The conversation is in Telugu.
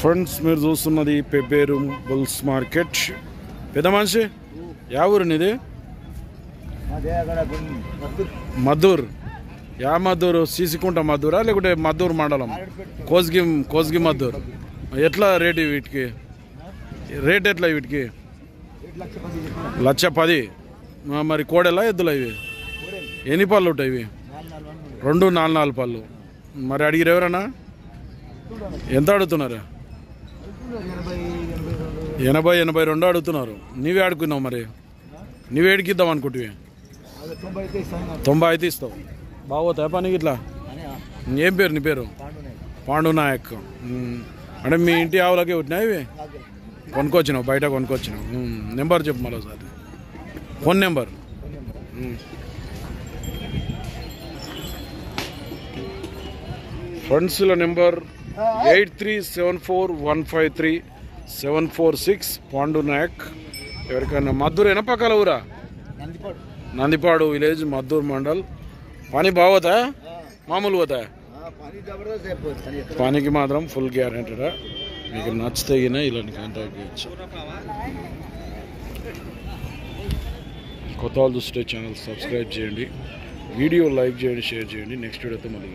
ఫ్రెండ్స్ మీరు చూస్తున్నది పెబ్బేరు బుల్స్ మార్కెట్. పెద్ద మనిషి యా ఊరినిది? మద్దూర్. యా మద్దూరు? సీసికుంట మద్దూరా లేకుంటే మద్దూరు మండలం? కోస్గి మద్దూర్. ఎట్లా రేటు వీటికి? రేట్ ఎట్లా వీటికి? 1,10,000. మరి కోడెలా ఎద్దులా ఇవి? ఎన్ని పళ్ళు ఉంటాయి ఇవి? 2 4 పళ్ళు. మరి అడిగిరు ఎవరన్నా? ఎంత అడుగుతున్నారు? 80-82 అడుగుతున్నారు. నీవే అడుగున్నావు. మరి నీవే ఎడికిద్దాం అనుకుంటువి? 90 అయితే ఇస్తావు. బాగోతాయి పనికి ఇట్లా? ఏం పేరు నీ పేరు? పాండు నాయక్. అంటే మీ ఇంటి ఆవులకే పుట్టినాయి ఇవి? కొనుక్కొచ్చినావు? బయట కొనుక్కొచ్చినావు. నెంబర్ చెప్పు మరోసారి. Phone number. ఫ్రెండ్స్ల నెంబర్ 8374153746. పాండు నాయక్. ఎవరికైనా మద్దూరేనా పక్కల ఊరా? నందిపాడు విలేజ్, మద్దూరు మండల్. పని బాగోతా? మామూలు పోతా? పనికి మాత్రం ఫుల్ గ్యారెంటీడా? మీకు నచ్చితే ఇలాంటి కాంటాక్ట్ చేయొచ్చు. కొత్త వాళ్ళు చూస్తే ఛానల్ సబ్స్క్రైబ్ చేయండి, వీడియో లైక్ చేయండి, షేర్ చేయండి. నెక్స్ట్ వీడియోతో మళ్ళీ